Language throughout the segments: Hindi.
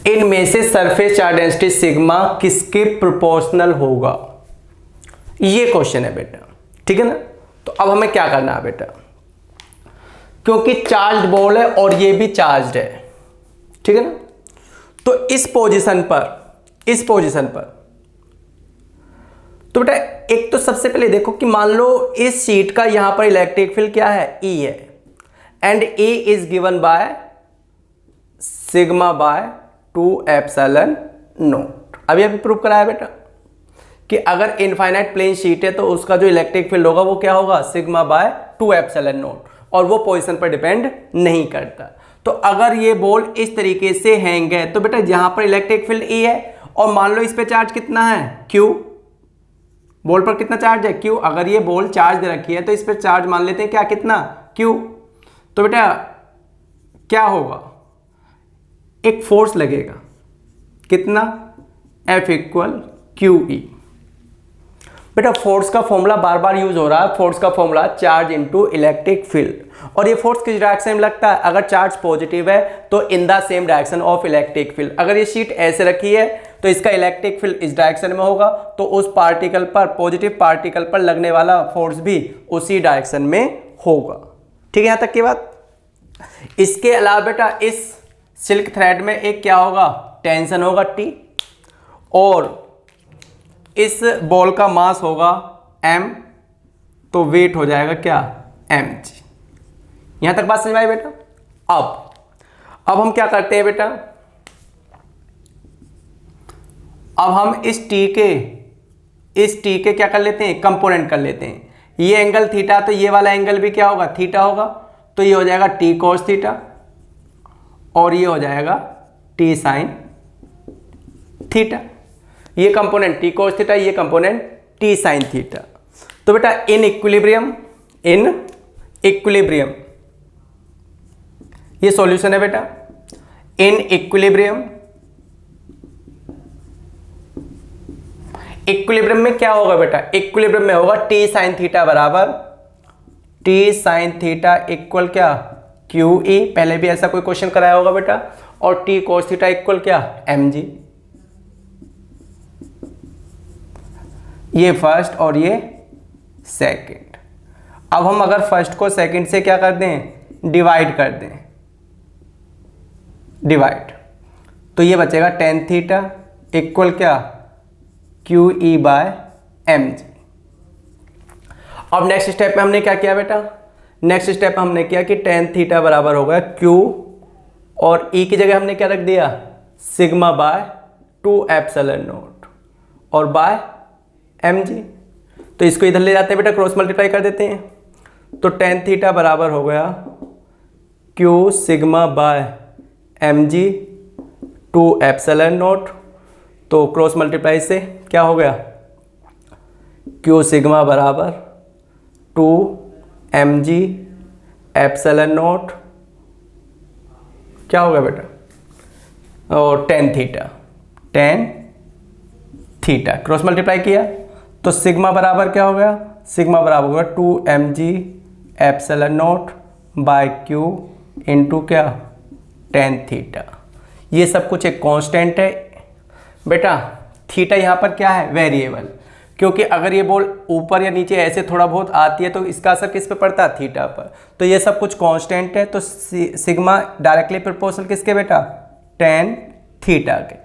इनमें से सरफेस चार्ज डेंसिटी सिग्मा किसके प्रोपोर्शनल होगा, ये क्वेश्चन है बेटा, ठीक है ना। तो अब हमें क्या करना है बेटा, क्योंकि चार्ज बॉल है और ये भी चार्ज है, ठीक है ना। तो इस पोजीशन पर तो बेटा एक तो सबसे पहले देखो कि मान लो इस शीट का यहां पर इलेक्ट्रिक फील्ड क्या है, ई है, and E is given by sigma by 2 epsilon not. अभी प्रूव कराया बेटा कि अगर इनफाइनाइट प्लेन शीट है तो उसका जो इलेक्ट्रिक फील्ड होगा वो क्या होगा, सिग्मा बाय 2 एप्सिलॉन नॉट, और वो पोजीशन पर डिपेंड नहीं करता। तो अगर ये बॉल इस तरीके से हैंग है तो बेटा यहां पर इलेक्ट्रिक फील्ड ई है, और मान लो इस पे चार्ज कितना है, क्यू, बॉल पर कितना चार्ज है, क्यू। अगर ये बॉल चार्ज रखी है तो इस पर चार्ज मान लेते हैं क्या, कितना, क्यू। तो बेटा क्या होगा, एक फोर्स लगेगा, कितना, F इक्वल क्यू ई। बेटा फोर्स का फॉर्मूला बार बार यूज हो रहा है, फोर्स का formula charge into electric field, और ये फोर्स किस डायरेक्शन में लगता है, अगर चार्ज पॉजिटिव है तो इन the same direction of electric field. अगर ये शीट ऐसे रखी है तो इसका इलेक्ट्रिक फील्ड इस डायरेक्शन में होगा, तो उस पार्टिकल पर, पॉजिटिव पार्टिकल पर लगने वाला फोर्स भी उसी डायरेक्शन में होगा, ठीक है यहां तक की बात। इसके अलावा बेटा इस सिल्क थ्रेड में एक क्या होगा, टेंशन होगा T, और इस बॉल का मास होगा m, तो वेट हो जाएगा क्या, mg। यहां तक बात समझ में आई बेटा। अब हम क्या करते हैं बेटा, अब हम इस टी के क्या कर लेते हैं, कंपोनेंट कर लेते हैं। ये एंगल थीटा, तो ये वाला एंगल भी क्या होगा, थीटा होगा, तो ये हो जाएगा टी कॉस थीटा, और ये हो जाएगा टी साइन थीटा। ये कंपोनेंट टी कॉस थीटा, ये कंपोनेंट टी साइन थीटा। तो बेटा इन इक्विलिब्रियम ये सॉल्यूशन है बेटा। इन इक्विलिब्रियम में क्या होगा बेटा, इक्विलिब्रियम में होगा टी साइन थीटा बराबर टी साइन थीटा इक्वल क्या, क्यू ई। पहले भी ऐसा कोई क्वेश्चन कराया होगा बेटा। और टी कोस थीटा इक्वल क्या, एम जी। ये फर्स्ट और ये सेकंड। अब हम अगर फर्स्ट को सेकंड से क्या कर दें, डिवाइड कर दें, तो ये बचेगा टेन थीटा इक्वल क्या, Q E by M G. अब नेक्स्ट स्टेप में हमने क्या किया बेटा, नेक्स्ट स्टेप में हमने किया कि टेन थीटा बराबर हो गया क्यू, और ई की जगह हमने क्या रख दिया, सिग्मा बाय 2 एप्सिलॉन नॉट और बाय एम जी। तो इसको इधर ले जाते हैं बेटा, क्रॉस मल्टीप्लाई कर देते हैं। तो टेन थीटा बराबर हो गया Q sigma by M G 2 epsilon not. तो क्रॉस मल्टीप्लाई से क्या हो गया, क्यू सिग्मा बराबर 2 एम जी एप्सिलॉन नॉट, क्या हो गया बेटा, और टेन थीटा क्रॉस मल्टीप्लाई किया तो सिग्मा बराबर क्या हो गया, सिग्मा बराबर होगा 2 M G epsilon naught by Q into क्या, टेन थीटा। ये सब कुछ एक कांस्टेंट है बेटा। थीटा यहाँ पर क्या है, वेरिएबल, क्योंकि अगर ये बॉल ऊपर या नीचे ऐसे थोड़ा बहुत आती है तो इसका असर किस पे पड़ता है, थीटा पर। तो ये सब कुछ कांस्टेंट है, तो सिग्मा डायरेक्टली प्रोपोर्शनल किसके बेटा, टेन थीटा के।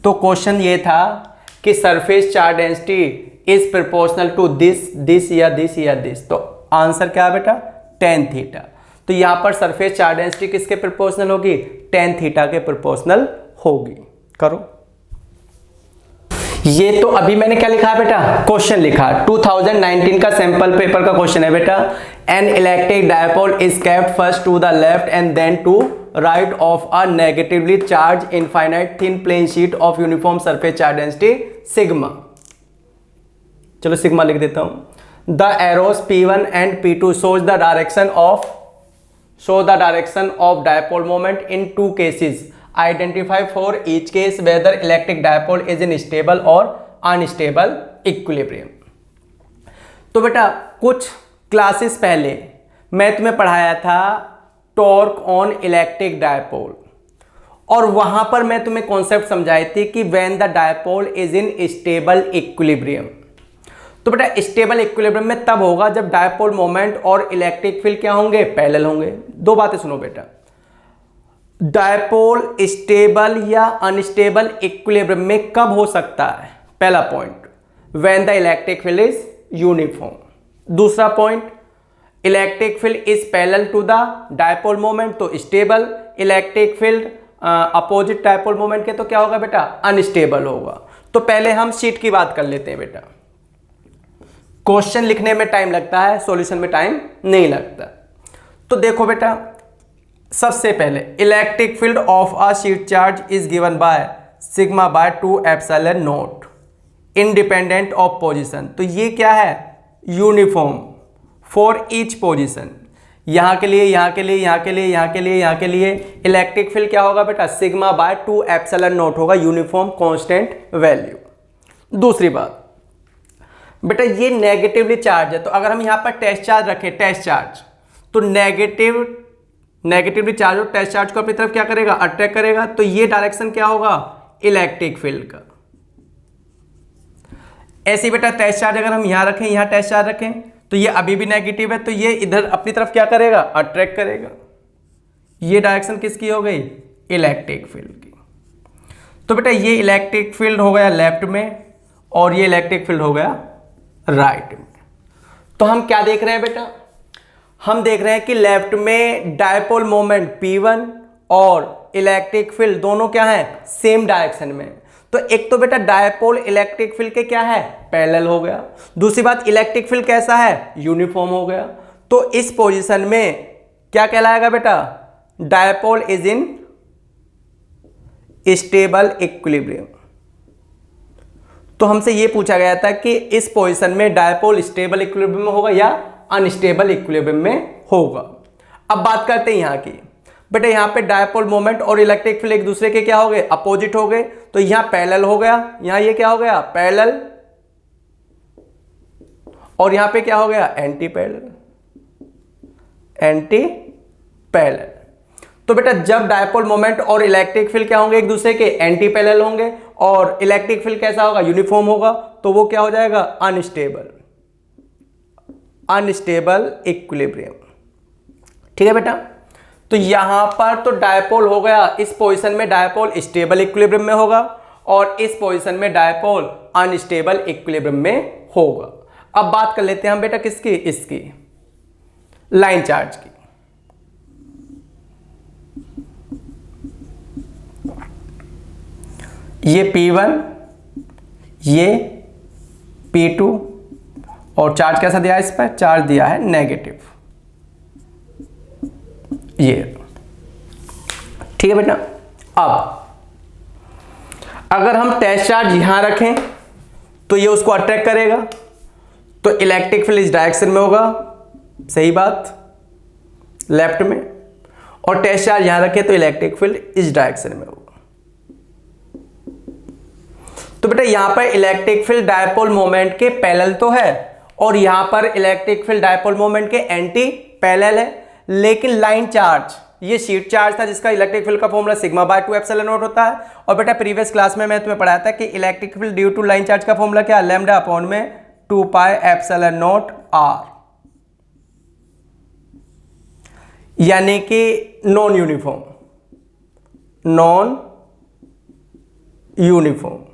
तो क्वेश्चन ये था कि surface charge density is proportional to this या दिस। तो आंसर क्या है बेटा, टेन थीटा। तो यहाँ पर सरफेस चार्ज डेंसिटी किसके प्रोपोर्शनल होगी, टेन थीटा के प्रोपोर्शनल होगी। करो। ये तो अभी मैंने क्या लिखा है बेटा, क्वेश्चन लिखा 2019 का सैंपल पेपर का क्वेश्चन है बेटा। An electric dipole is kept first to the left and then to right of a negatively charged infinite thin plane sheet of uniform surface charge density sigma. चलो सिग्मा लिख देता हूं। The arrows P1 and P2 shows the direction of dipole moment in two cases. Identify for each case whether electric dipole is in stable or unstable equilibrium. तो बेटा कुछ क्लासेस पहले मैं तुम्हें पढ़ाया था टॉर्क ऑन इलेक्ट्रिक डायपोल, और वहां पर मैं तुम्हें कॉन्सेप्ट समझाई थी कि when the dipole is in stable equilibrium. तो बेटा स्टेबल इक्विलिब्रियम में तब होगा जब डायपोल मोमेंट और इलेक्ट्रिक फील्ड क्या होंगे, पैरेलल होंगे। दो बातें सुनो बेटा, डायपोल स्टेबल या अनस्टेबल इक्विलिब्रियम में कब हो सकता है? पहला point, when the electric field is uniform. दूसरा point, electric field is parallel to the dipole moment, तो stable. Electric field opposite dipole moment के तो क्या होगा बेटा, अनस्टेबल होगा। तो पहले हम शीट की बात कर लेते हैं बेटा। क्वेश्चन लिखने में टाइम लगता है, सॉल्यूशन में टाइम नहीं लगता। तो देखो बेटा, सबसे पहले electric field of a sheet charge is given by sigma by 2 epsilon not independent of position. तो ये क्या है, यूनिफॉर्म फॉर ईच पोजीशन। यहां के लिए, यहां के लिए, यहां के लिए, यहां के लिए, यहां के लिए इलेक्ट्रिक फील्ड क्या होगा बेटा, सिग्मा बाय 2 एप्सिलॉन नॉट होगा, यूनिफॉर्म कांस्टेंट वैल्यू। दूसरी बात बेटा, ये नेगेटिवली चार्ज है, तो अगर हम यहां पर टेस्ट चार्ज रखें, टेस्ट चार्ज, तो नेगेटिवली चार्ज और टेस्ट चार्ज को अपनी तरफ क्या करेगा, अट्रैक्ट करेगा। तो ये डायरेक्शन क्या होगा, इलेक्ट्रिक फील्ड का। ऐसे बेटा टेस्ट चार्ज अगर हम यहां रखें, यहां टेस्ट चार्ज रखें, तो ये अभी भी नेगेटिव है, तो ये इधर अपनी तरफ क्या करेगा, अट्रैक्ट करेगा। ये डायरेक्शन किसकी हो गई, इलेक्ट्रिक फील्ड की। तो बेटा ये इलेक्ट्रिक फील्ड हो गया लेफ्ट में और ये इलेक्ट्रिक फील्ड हो गया राइट में। तो हम क्या देख रहे हैं बेटा, हम देख रहे हैं कि लेफ्ट में डायपोल मोमेंट P1 और इलेक्ट्रिक फील्ड दोनों क्या है, सेम डायरेक्शन में। तो एक तो बेटा डायपोल इलेक्ट्रिक फील्ड के क्या है, पैरेलल हो गया। दूसरी बात, इलेक्ट्रिक फील्ड कैसा है, यूनिफॉर्म हो गया। तो इस पोजीशन में क्या कहलाएगा बेटा, dipole is in stable equilibrium. तो हमसे यह पूछा गया था कि इस पोजीशन में डायपोल स्टेबल इक्विलिब्रियम में होगा या अनस्टेबल इक्विलिब्रियम में होगा। अब बात करते हैं यहां की बेटा, यहां पे डायपोल मोमेंट और इलेक्ट्रिक फील्ड एक दूसरे के क्या हो गए, अपोजिट हो गए। तो यहां पैरेलल हो गया, यहां ये क्या हो गया, पैरेलल, और यहां पे क्या हो गया, एंटी पैरेलल, एंटी पैरेलल। तो बेटा जब डायपोल मोमेंट और इलेक्ट्रिक फील्ड क्या होंगे, एक दूसरे के एंटी पैरेलल होंगे, और इलेक्ट्रिक फील्ड कैसा होगा, यूनिफॉर्म होगा, तो वो क्या हो जाएगा, अनस्टेबल इक्विलिब्रियम। ठीक है बेटा। तो यहां पर तो डायपोल हो गया, इस पोजीशन में डायपोल स्टेबल इक्विलिब्रियम में होगा और इस पोजीशन में डायपोल अनस्टेबल इक्विलिब्रियम में होगा। अब बात कर लेते हैं हम बेटा किसकी, इसकी लाइन चार्ज की। ये P1, ये P2 और चार्ज कैसा दिया है, इस पर चार्ज दिया है नेगेटिव, ये। ठीक है बेटा। अब अगर हम टेस्ट चार्ज यहां रखें तो ये उसको अट्रैक्ट करेगा, तो इलेक्ट्रिक फील्ड इस डायरेक्शन में होगा, सही बात, लेफ्ट में, और टेस्ट चार्ज यहां रखें तो इलेक्ट्रिक फील्ड इस डायरेक्शन में होगा। तो बेटा यहां पर इलेक्ट्रिक फील्ड डायपोल मोमेंट के पैरेलल तो है और यहां पर इलेक्ट्रिक फील्ड डायपोल मोमेंट के एंटी पैरेलल है, लेकिन लाइन चार्ज, ये शीट चार्ज था जिसका इलेक्ट्रिक फील्ड का formula sigma by 2 epsilon not होता है। और बेटा प्रीवियस क्लास में मैं तुम्हें पढ़ाया था कि electric field due to line charge का फॉर्मूला क्या, लैम्डा अपॉन में 2 पाई एप्सिलॉन नॉट आर, यानी कि नॉन यूनिफॉर्म।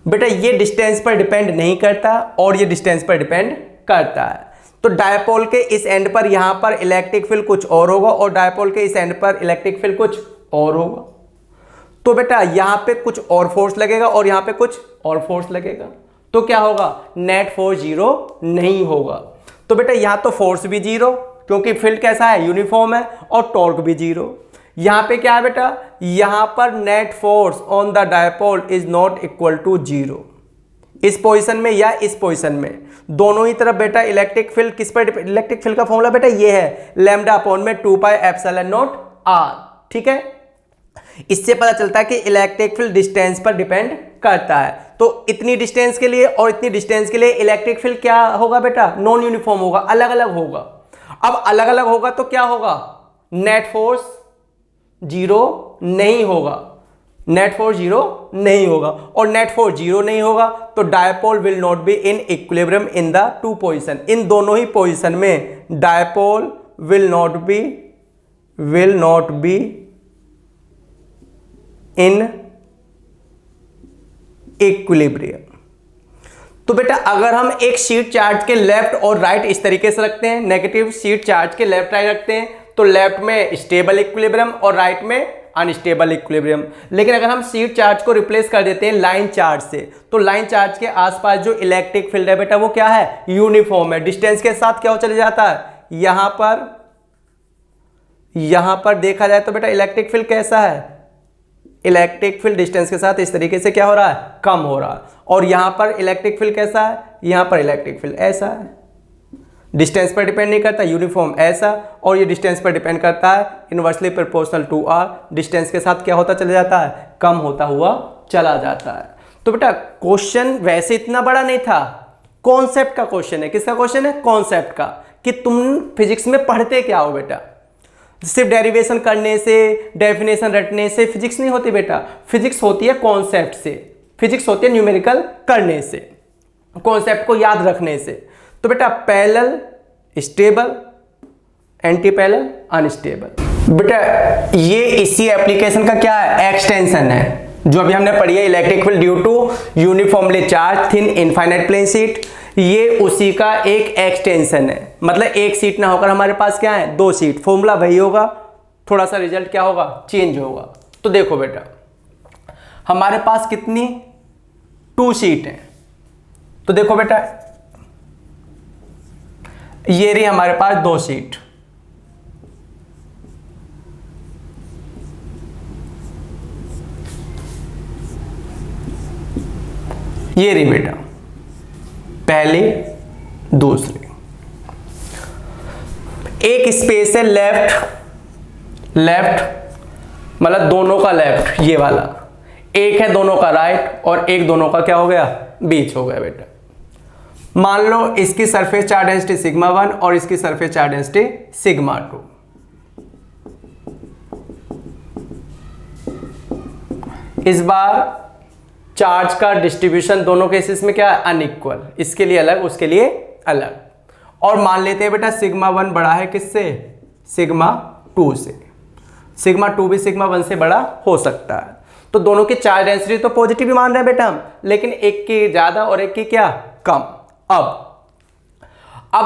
बेटा ये डिस्टेंस पर डिपेंड नहीं करता और ये डिस्टेंस पर डिपेंड करता है। तो डायपोल के इस एंड पर यहां पर इलेक्ट्रिक फील्ड कुछ और होगा और डायपोल के इस एंड पर इलेक्ट्रिक फील्ड कुछ और होगा। तो बेटा यहां पे कुछ और फोर्स लगेगा और यहां पे कुछ और फोर्स लगेगा, तो क्या होगा, नेट फोर्स जीरो नहीं होगा। तो बेटा यहां तो फोर्स भी जीरो क्योंकि फील्ड कैसा है, यूनिफॉर्म है, और टॉर्क भी जीरो। यहां पे क्या है बेटा, यहां पर net force on the dipole is not equal to zero. इस पोजीशन में या इस पोजीशन में दोनों ही तरफ बेटा इलेक्ट्रिक फील्ड किस पर, इलेक्ट्रिक फील्ड का फॉर्मूला बेटा ये है लैम्डा अपॉन में 2 पाई एप्सिलॉन नॉट आर। ठीक है, इससे पता चलता है कि इलेक्ट्रिक फील्ड डिस्टेंस पर डिपेंड करता है। तो इतनी डिस्टेंस के लिए और इतनी डिस्टेंस के लिए इलेक्ट्रिक फील्ड क्या होगा बेटा, नॉन यूनिफॉर्म होगा, अलग अलग होगा। अब अलग अलग होगा तो क्या होगा, नेट फोर्स जीरो नहीं होगा, नेट फोर्स जीरो नहीं होगा, और नेट फोर्स जीरो नहीं होगा तो dipole will not be in equilibrium in the two position, इन दोनों ही पोजीशन में dipole will not be in equilibrium. तो बेटा अगर हम एक शीट चार्ज के लेफ्ट और राइट इस तरीके से रखते हैं, नेगेटिव शीट चार्ज के लेफ्ट राइट रखते हैं, तो लेफ्ट में स्टेबल इक्विलिब्रियम और राइट में अनस्टेबल इक्विलिब्रियम। लेकिन अगर हम शीट चार्ज को रिप्लेस कर देते हैं लाइन चार्ज से, तो लाइन चार्ज के आसपास जो इलेक्ट्रिक फील्ड है बेटा वो क्या है, यूनिफॉर्म है। डिस्टेंस के साथ क्या हो चले जाता है, यहां पर देखा जाए तो बेटा इलेक्ट्रिक फील्ड कैसा है, इलेक्ट्रिक फील्ड डिस्टेंस के साथ इस तरीके से क्या हो रहा है, कम हो रहा है। और यहां पर इलेक्ट्रिक फील्ड कैसा है, यहां पर इलेक्ट्रिक फील्ड ऐसा है, डिस्टेंस पर डिपेंड नहीं करता, यूनिफॉर्म ऐसा, और ये डिस्टेंस पर डिपेंड करता है inversely proportional to R, distance के साथ क्या होता चला जाता है, कम होता हुआ चला जाता है। तो बेटा क्वेश्चन वैसे इतना बड़ा नहीं था, कॉन्सेप्ट का क्वेश्चन है। किसका क्वेश्चन है, कॉन्सेप्ट का, कि तुम फिजिक्स में पढ़ते क्या हो बेटा। सिर्फ डेरिवेशन करने से, डेफिनेशन रटने से फिजिक्स नहीं होती बेटा, फिजिक्स होती है कॉन्सेप्ट से, फिजिक्स होती है न्यूमेरिकल करने से, कॉन्सेप्ट को याद रखने से। तो बेटा parallel stable, anti parallel unstable, बेटा ये इसी एप्लीकेशन का क्या है, एक्सटेंशन है, जो अभी हमने पढ़ी है electric field due to uniformly charged thin infinite plane sheet, ये उसी का एक एक्सटेंशन है। मतलब एक सीट ना होकर हमारे पास क्या है, दो सीट, फॉर्मूला वही होगा, थोड़ा सा रिजल्ट क्या होगा, चेंज होगा। तो देखो बेटा हमारे पास कितनी, टू सीट है, तो देखो बेटा ये रही हमारे पास दो सीट, ये रही बेटा पहली दूसरी, एक स्पेस है लेफ्ट मतलब दोनों का लेफ्ट ये वाला, एक है दोनों का राइट, और एक दोनों का क्या हो गया, बीच हो गया बेटा। मान लो इसकी सरफेस चार्ज डेंसिटी सिग्मा 1 और इसकी सरफेस चार्ज डेंसिटी सिग्मा 2। इस बार चार्ज का डिस्ट्रीब्यूशन दोनों केसेस में क्या है, अनइक्वल, इसके लिए अलग उसके लिए अलग। और मान लेते हैं बेटा सिग्मा 1 बड़ा है किससे, सिग्मा 2 से, सिग्मा 2 भी सिग्मा 1 से बड़ा हो सकता है। तो दोनों की चार्ज डेंसिटी तो पॉजिटिव ही मान रहे हैं बेटा हम, लेकिन एक की ज्यादा और एक की क्या कम। अब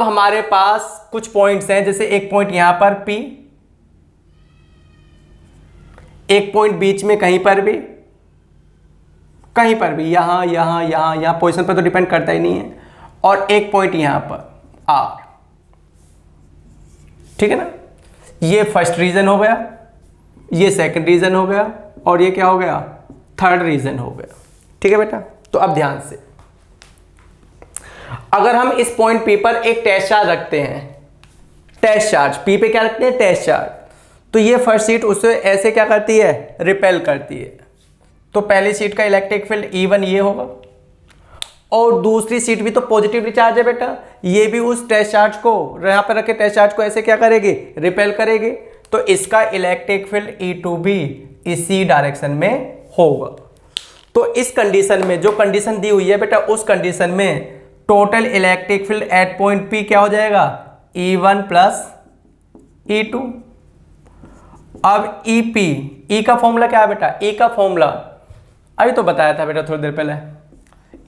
हमारे पास कुछ पॉइंट्स हैं, जैसे एक पॉइंट यहां पर P, एक पॉइंट बीच में कहीं पर भी यहां पोजीशन पर तो डिपेंड करता ही नहीं है, और एक पॉइंट यहां पर R, ठीक है ना। ये फर्स्ट रीजन हो गया, ये सेकंड रीजन हो गया, और ये क्या हो गया, थर्ड रीजन हो गया, ठीक है बेटा। तो अब ध्यान से, अगर हम इस पॉइंट P पर एक टेस्ट चार्ज रखते हैं, टेस्ट चार्ज P पे क्या रखते हैं, टेस्ट चार्ज, तो ये फर्स्ट सीट उससे ऐसे क्या करती है, रिपेल करती है। तो पहली सीट का इलेक्ट्रिक फील्ड E1 ये होगा, और दूसरी सीट भी तो पॉजिटिवली चार्ज है बेटा, ये भी उस टेस्ट चार्ज को, यहां पर रखे टेस्ट चार्ज को ऐसे क्या करेगी, रिपेल करेगी। तो इसका इलेक्ट्रिक फील्ड E2 भी इसी डायरेक्शन में होगा। तो इस कंडीशन में, जो कंडीशन दी हुई है बेटा, उस कंडीशन में total electric field at point P क्या हो जाएगा, E1 प्लस E2। अब EP, E का फॉर्मूला क्या है बेटा, E का फॉर्मूला अभी तो बताया था बेटा थोड़ी देर पहले,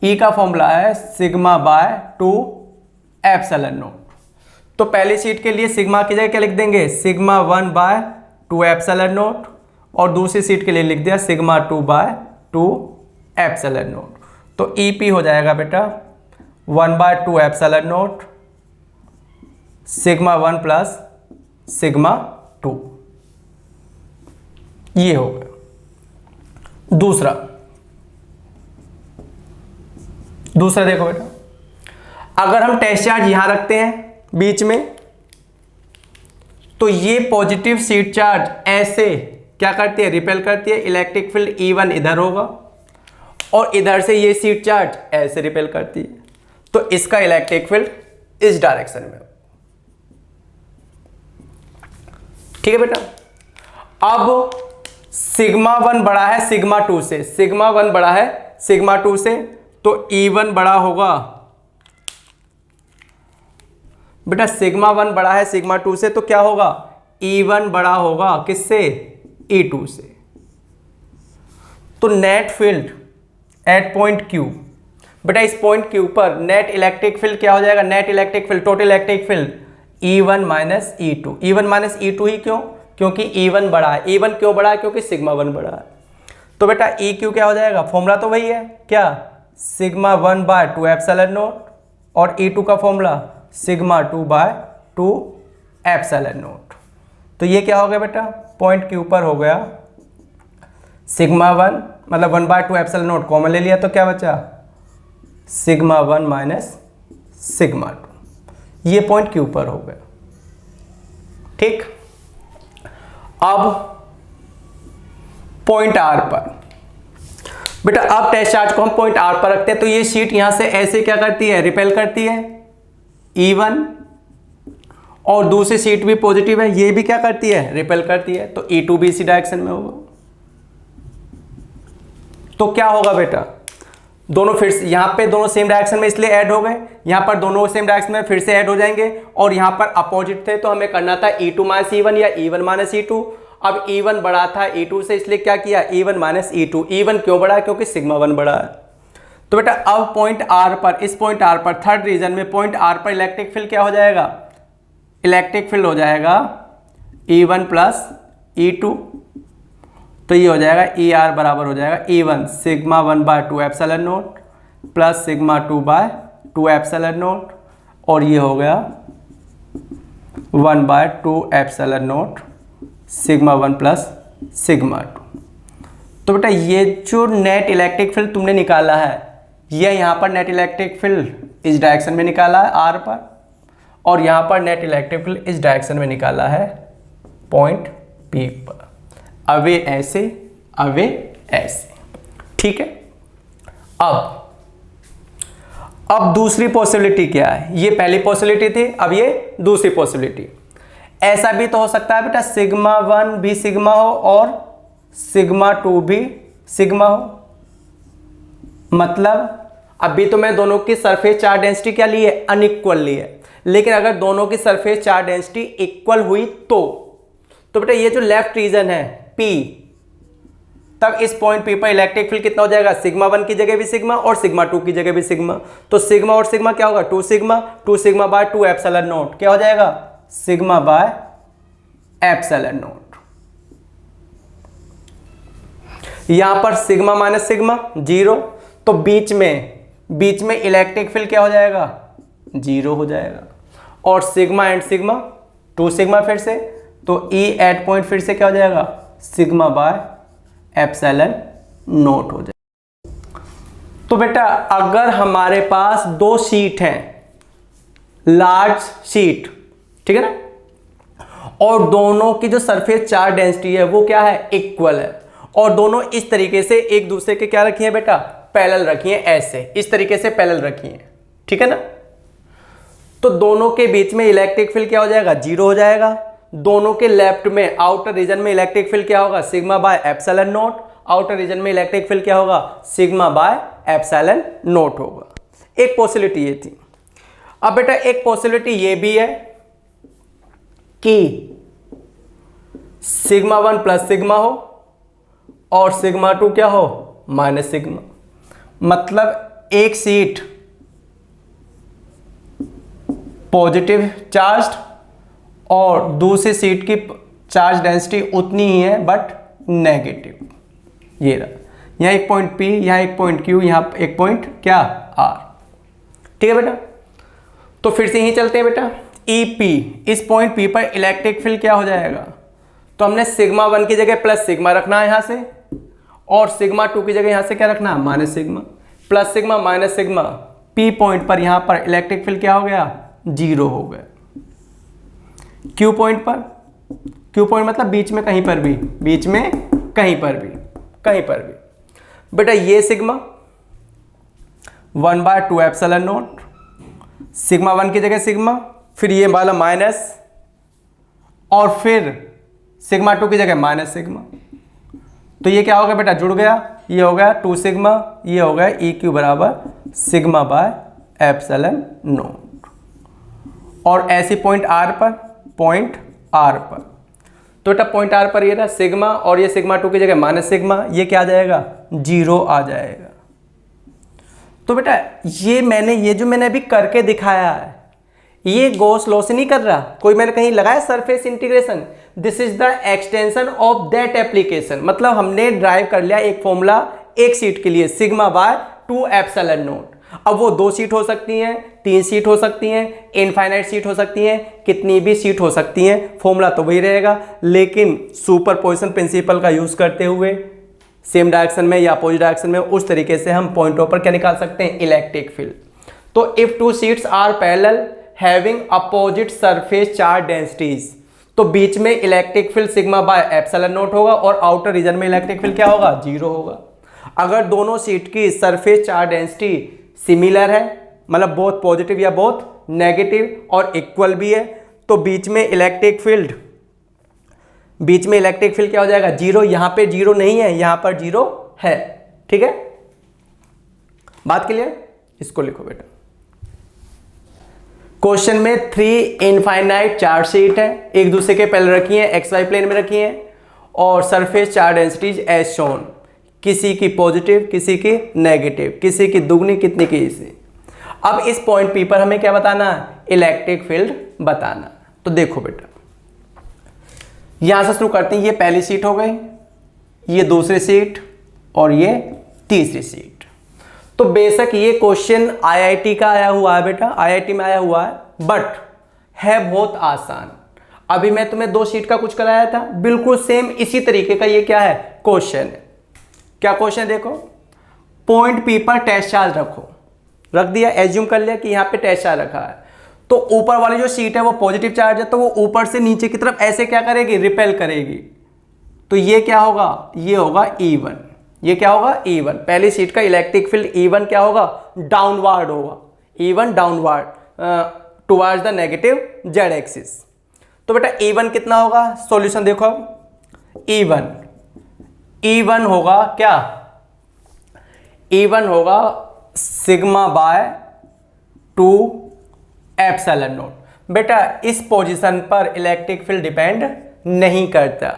E का फॉर्मूला है सिग्मा बाय 2 एप्सिलॉन नॉट। तो पहली सीट के लिए सिग्मा की जगह क्या लिख देंगे, सिग्मा 1 बाय 2 एप्सिलॉन नॉट, और दूसरी सीट के लिए लिख दिया सिग्मा 2 बाय 2 एप्सिलॉन नॉट। तो EP हो जाएगा बेटा 1 by 2 epsilon not sigma 1 plus sigma 2, ये हो गया। दूसरा देखो बेटा, अगर हम टेस्ट चार्ज यहां रखते हैं बीच में, तो ये पॉजिटिव सीट चार्ज ऐसे क्या करती है, रिपेल करती है, इलेक्ट्रिक फील्ड E1 इधर होगा, और इधर से ये सीट चार्ज ऐसे रिपेल करती है, तो इसका इलेक्ट्रिक फील्ड इस डायरेक्शन में, ठीक है बेटा। अब सिग्मा 1 बड़ा है सिग्मा 2 से, सिग्मा 1 बड़ा है सिग्मा 2 से, तो E1 बड़ा होगा बेटा, सिग्मा 1 बड़ा है सिग्मा 2 से, तो क्या होगा, E1 बड़ा होगा किससे, E2 से। तो net field at point Q, बेटा इस पॉइंट Q पर नेट इलेक्ट्रिक फील्ड क्या हो जाएगा, net electric field, total electric field E1 minus E2, E1 minus E2 ही क्यों, क्योंकि E1 बड़ा है। E1 क्यों बड़ा है, क्योंकि सिग्मा 1 बड़ा है। तो बेटा EQ क्या हो जाएगा, फॉर्मूला तो वही है क्या, सिग्मा 1 बाय 2 एप्सिलॉन नॉट, और E2 का formula sigma 2 by 2 epsilon not. तो ये क्या हो गया बेटा, पॉइंट Q पर हो गया सिग्मा 1 मतलब 1 बाय 2 एप्सिलॉन नॉट कॉमन ले लिया, तो क्या बचा, सिग्मा 1 माइनस सिग्मा 2, ये पॉइंट Q पर हो गया। ठीक, अब पॉइंट R पर, बेटा अब टेस्ट चार्ज को हम पॉइंट R पर रखते हैं, तो ये शीट यहां से ऐसे क्या करती है, रिपेल करती है E1, और दूसरी शीट भी पॉजिटिव है, ये भी क्या करती है, रिपेल करती है, तो E2 भी इसी डायरेक्शन में होगा। तो क्या होगा बेटा, दोनों फिर से यहाँ पे दोनों सेम डायरेक्शन में इसलिए ऐड हो गए, यहाँ पर दोनों सेम डायरेक्शन में फिर से ऐड हो जाएंगे, और यहाँ पर अपोजिट थे तो हमें करना था E2 माइनस E1 या E1 माइनस E2। अब E1 बड़ा था E2 से, इसलिए क्या किया, E1 माइनस E2। E1 क्यों बड़ा है, क्योंकि सिग्मा 1 बड़ा है। तो बेटा अब पॉइंट R पर, इस पॉइंट R पर थर्ड रीजन में पॉइंट R पर इलेक्ट्रिक फील्ड क्या हो जाएगा, इलेक्ट्रिक फील्ड हो जाएगा E1 प्लस E2, तो ये हो जाएगा ER बराबर हो जाएगा E1 sigma 1 by 2 epsilon not plus sigma 2 by 2 epsilon not, और ये हो गया 1 by 2 epsilon not sigma 1 plus sigma 2। तो बेटा ये जो नेट इलेक्ट्रिक फील्ड तुमने निकाला है, ये यहाँ पर नेट इलेक्ट्रिक फील्ड इस डायरेक्शन में निकाला है R पर, और यहाँ पर नेट इलेक्ट्रिक फील्ड इस डायरेक्शन में निकाला है पॉइंट P पर, अवे ऐसे अवे ऐसे। ठीक है, अब दूसरी पॉसिबिलिटी क्या है, ये पहली पॉसिबिलिटी थी, अब ये दूसरी पॉसिबिलिटी। ऐसा भी तो हो सकता है बेटा सिग्मा 1 भी सिग्मा हो और सिग्मा 2 भी सिग्मा हो, मतलब अभी तो मैं दोनों की सरफेस चार्ज डेंसिटी क्या ली है, अनइक्वल ली है, लेकिन अगर दोनों की सरफेस चार्ज डेंसिटी इक्वल हुई तो बेटा ये जो लेफ्ट रीजन है P, तब इस पॉइंट P पर इलेक्ट्रिक फील्ड कितना हो जाएगा, सिग्मा 1 की जगह भी सिग्मा और सिग्मा 2 की जगह भी सिग्मा, तो सिग्मा और सिग्मा क्या होगा, 2 सिग्मा बाय 2 एप्सिलॉन नॉट, क्या हो जाएगा, सिग्मा बाय एप्सिलॉन नॉट। यहां पर सिग्मा माइनस सिग्मा 0, तो बीच में इलेक्ट्रिक फील्ड क्या हो जाएगा, 0 हो जाएगा, और सिग्मा एंड सिग्मा 2 सिग्मा फिर से, तो E एट पॉइंट फिर से क्या हो जाएगा, सिग्मा बाय एप्सिलॉन नॉट हो जाएगा। तो बेटा अगर हमारे पास दो शीट हैं, लार्ज शीट, ठीक है ना, और दोनों की जो सरफेस चार्ज डेंसिटी है वो क्या है, इक्वल है, और दोनों इस तरीके से एक दूसरे के क्या रखी है बेटा, पैरेलल रखी है, ऐसे इस तरीके से पैरेलल रखी है, ठीक है ना। तो दोनों के बीच में इलेक्ट्रिक फील्ड क्या हो जाएगा, 0 हो जाएगा। दोनों के लेफ्ट में आउटर रीजन में इलेक्ट्रिक फील्ड क्या होगा, sigma by epsilon naught, outer region में इलेक्ट्रिक फील्ड क्या होगा, सिग्मा बाय एप्सिलॉन नॉट होगा। एक पॉसिबिलिटी ये थी। अब बेटा एक पॉसिबिलिटी ये भी है कि सिग्मा 1 प्लस सिग्मा हो और सिग्मा 2 क्या हो, माइनस सिग्मा, मतलब एक सीट पॉजिटिव चार्ज्ड और दूसरी सीट की चार्ज डेंसिटी उतनी ही है बट नेगेटिव। ये रहा, यहाँ एक पॉइंट P, यहाँ एक पॉइंट Q, यहाँ एक पॉइंट क्या R, ठीक है बेटा। तो फिर से यहीं चलते हैं बेटा, EP, इस पॉइंट P पर इलेक्ट्रिक फील्ड क्या हो जाएगा, तो हमने सिग्मा 1 की जगह प्लस सिग्मा रखना है यहाँ से, और सिग्मा 2 की जगह यहाँ से क्या रखना है, minus sigma, plus sigma minus sigma, P point पर यहाँ पर इलेक्ट्रिक फील्ड क्या हो गया, 0 हो गया। Q पॉइंट पर, Q पॉइंट मतलब बीच में कहीं पर भी, बीच में कहीं पर भी बेटा ये sigma 1 by 2 epsilon not, sigma 1 की जगह सिग्मा, फिर ये वाला माइनस, और फिर सिग्मा 2 की जगह माइनस सिग्मा, तो ये क्या हो गया बेटा, जुड़ गया, ये हो गया 2 सिग्मा, ये हो गया EQ बराबर सिग्मा बाय एप्सिलॉन नॉट। और ऐसी पॉइंट R पर, पॉइंट R पर, तो बेटा पॉइंट R पर ये रहा सिग्मा, और ये सिग्मा 2 की जगह माइनस सिग्मा, ये क्या आ जाएगा, 0 आ जाएगा। तो बेटा ये जो मैंने अभी करके दिखाया है, ये गॉस लॉ से नहीं कर रहा, कोई मैंने कहीं लगाया surface integration, this is the extension of that application. मतलब हमने ड्राइव कर लिया एक फॉर्मूला एक सीट के लिए, सिग्मा बाय 2 एप्सिलॉन नॉट। अब वो 2 सीट हो सकती हैं, 3 सीट हो सकती हैं, इनफाइनाइट सीट हो सकती हैं, कितनी भी सीट हो सकती हैं, फॉर्मूला तो वही रहेगा, लेकिन सुपरपोजिशन प्रिंसिपल का यूज करते हुए सेम डायरेक्शन में या अपोजिट डायरेक्शन में उस तरीके से हम पॉइंटों पर क्या निकाल सकते हैं, इलेक्ट्रिक फील्ड। तो if 2 sheets are parallel having opposite surface charge densities, तो बीच में electric field sigma by epsilon naught होगा और आउटर रीजन में इलेक्ट्रिक फील्ड क्या होगा, 0 होगा। अगर दोनों सीट की सरफेस चार्ज डेंसिटी सिमिलर है, मतलब बहुत पॉजिटिव या बहुत नेगेटिव और इक्वल भी है, तो बीच में इलेक्ट्रिक फील्ड क्या हो जाएगा, 0। यहां पे 0 नहीं है, यहां पर 0 है। ठीक है, बात क्लियर? इसको लिखो बेटा। क्वेश्चन में 3 इनफाइनाइट चार्ज शीट है, एक दूसरे के पैरेलल रखी है, XY प्लेन में रखी है, और surface charge densities as shown, किसी की पॉजिटिव, किसी की नेगेटिव, किसी की दुगनी, कितनी की इसी। अब इस पॉइंट P पर हमें क्या बताना है, इलेक्ट्रिक फील्ड बताना। तो देखो बेटा, यहां से शुरू करते हैं, ये पहली सीट हो गई, ये दूसरी सीट, और ये तीसरी सीट। तो बेशक ये क्वेश्चन IIT का आया हुआ है बेटा, IIT में आया हुआ है, बट है बहुत आसान। अभी मैं तुम्हें 2 सीट का कुछ कराया था, बिल्कुल सेम इसी तरीके का ये क्या है, क्वेश्चन है। क्या क्वेश्चन देखो, पॉइंट P पर टेस्ट चार्ज रखो, रख दिया, एज्यूम कर लिया कि यहां पे टेस्ट चार्ज रखा है, तो ऊपर वाली जो सीट है वो पॉजिटिव चार्ज है, तो वो ऊपर से नीचे की तरफ ऐसे क्या करेगी, रिपेल करेगी। तो ये क्या होगा, ये होगा E1, ये क्या होगा, E1। पहली सीट का इलेक्ट्रिक फील्ड E1 क्या होगा, डाउनवर्ड होगा, E1 downward towards the negative Z axis. तो बेटा E1 कितना होगा, सॉल्यूशन देखो अब, E1 होगा क्या, E1 होगा सिग्मा बाय 2 एप्सिलॉन नॉट। बेटा इस पोजीशन पर इलेक्ट्रिक फील्ड डिपेंड नहीं करता।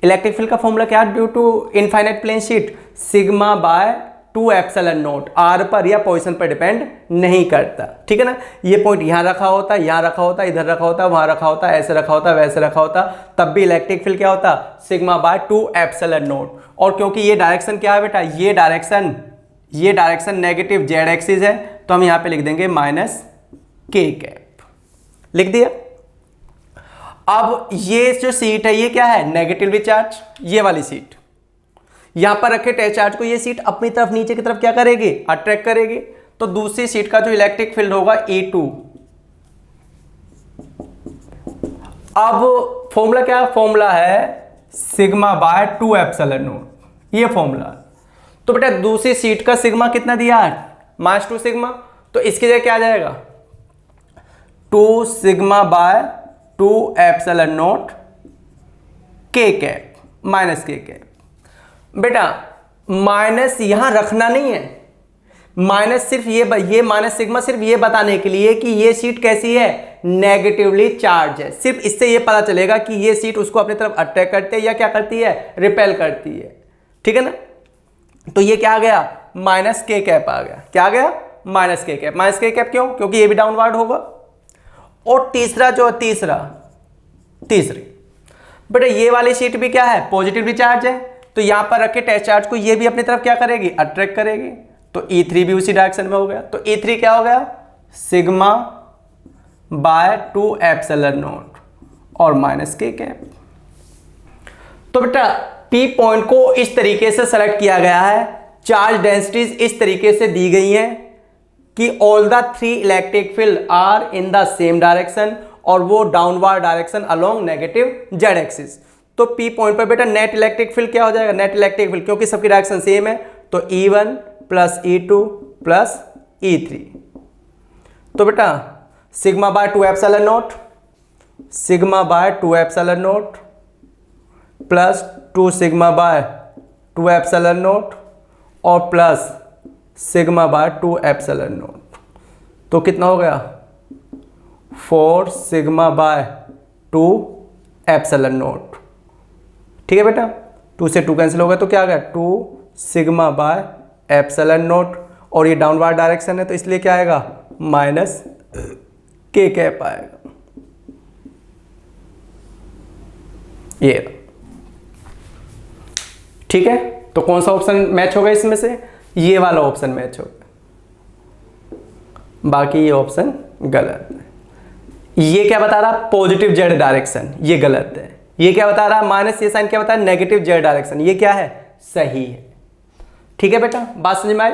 इलेक्ट्रिक फील्ड का फॉर्मूला क्या, due to infinite plane sheet, sigma by 2 epsilon naught, R पर या पोजीशन पर डिपेंड नहीं करता। ठीक है ना, ये पॉइंट यहां रखा होता, यहां रखा होता, इधर रखा होता, वहां रखा होता, ऐसे रखा होता, वैसे रखा होता, तब भी इलेक्ट्रिक फील्ड क्या होता, सिग्मा बाय 2 एप्सिलॉन नॉट। और क्योंकि ये डायरेक्शन क्या है बेटा, ये डायरेक्शन नेगेटिव Z एक्सिस है, तो हम यहां पे लिख देंगे -k कैप, लिख दिया। अब ये जो सीट है ये क्या है, नेगेटिवली चार्ज, ये वाली सीट, यहां पर रखे टेस्ट चार्ज को ये सीट अपनी तरफ नीचे की तरफ क्या करेगी, अट्रैक्ट करेगी। तो दूसरी सीट का जो इलेक्ट्रिक फील्ड होगा E2। अब फॉर्मूला क्या है, फॉर्मूला है सिग्मा बाय 2 एप्सिलॉन नॉट, ये फॉर्मूला। तो बेटा दूसरी सीट का सिग्मा कितना दिया है, -2 सिग्मा, तो इसकी जगह क्या आ जाएगा, 2 sigma by 2 epsilon not k cap, -k cap. बेटा माइनस यहां रखना नहीं है, माइनस सिर्फ ये माइनस सिग्मा सिर्फ ये बताने के लिए कि ये सीट कैसी है, नेगेटिवली चार्ज है। सिर्फ इससे ये पता चलेगा कि ये सीट उसको अपनी तरफ अट्रैक्ट करती है या क्या करती है, रिपेल करती है। ठीक है ना, तो ये क्या आ गया, -k कैप आ गया। क्या आ गया, -k कैप। -k कैप क्यों, क्योंकि ये भी डाउनवर्ड होगा। और तीसरा जो तीसरी बेटा ये वाली सीट भी क्या है, पॉजिटिवली चार्ज है, तो यहां पर रखे टेस्ट चार्ज को ये भी अपनी तरफ क्या करेगी, अट्रैक्ट करेगी। तो E3 भी उसी डायरेक्शन में हो गया। तो E3 क्या हो गया, सिग्मा बाय 2 एप्सिलॉन नॉट और -k कैप। तो बेटा P पॉइंट को इस तरीके से सेलेक्ट किया गया है, चार्ज डेंसिटीज इस तरीके से दी गई हैं कि all the 3 electric field are in the same direction, और वो downward direction along negative Z axis. तो P पॉइंट पर बेटा नेट इलेक्ट्रिक फील्ड क्या हो जाएगा, नेट इलेक्ट्रिक फील्ड, क्योंकि सबकी डायरेक्शन सेम है, तो E1 + E2 + E3। तो बेटा sigma by 2 epsilon not, sigma by 2 epsilon not plus 2 sigma by 2 epsilon not और plus sigma by 2 epsilon not. तो कितना हो गया 4 सिग्मा बाय 2 एप्सिलॉन नॉट। ठीक है बेटा, 2 से 2 कैंसिल हो गया तो क्या आ गया 2 सिग्मा बाय एप्सिलॉन नॉट, और ये डाउनवर्ड डायरेक्शन है तो इसलिए क्या आएगा माइनस के कैप आएगा। ये ठीक है, तो कौन सा ऑप्शन मैच होगा इसमें से, ये वाला ऑप्शन मैच होगा, बाकी ये ऑप्शन गलत है। ये क्या बता रहा पॉजिटिव जेड डायरेक्शन, ये गलत है। ये क्या बता रहा माइनस ये साइन क्या बता रहा नेगेटिव जेड डायरेक्शन, ये क्या है सही है। ठीक है बेटा, बात समझ में आई।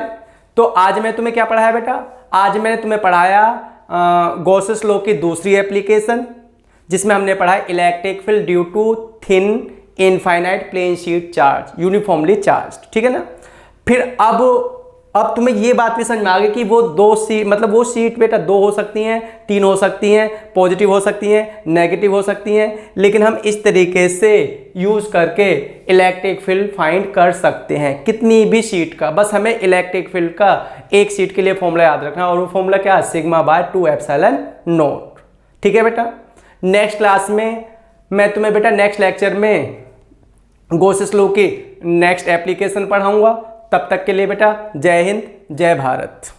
तो आज मैं तुम्हें क्या पढ़ाया बेटा, आज मैंने तुम्हें पढ़ाया गॉसेस लॉ की दूसरी एप्लीकेशन, जिसमें हमने पढ़ा electric field due to thin infinite plane sheet charge uniformly charge. ठीक है ना। फिर अब तुम्हें ये बात भी समझ में आ गई कि वो दो सीट मतलब वो सीट बेटा 2 हो सकती हैं, 3 हो सकती हैं, पॉजिटिव हो सकती हैं, नेगेटिव हो सकती हैं, लेकिन हम इस तरीके से यूज करके इलेक्ट्रिक फील्ड फाइंड कर सकते हैं कितनी भी सीट का। बस हमें इलेक्ट्रिक फील्ड का एक सीट के लिए फॉर्मूला याद रखना, और वो फॉर्मूला क्या है सिग्मा बाय 2 एप्सिलॉन नॉट। ठीक है बेटा, नेक्स्ट क्लास में मैं तुम्हें बेटा नेक्स्ट लेक्चर में गॉसेस लॉ की नेक्स्ट एप्लीकेशन पढ़ाऊंगा। तब तक के लिए बेटा जय हिंद जय भारत।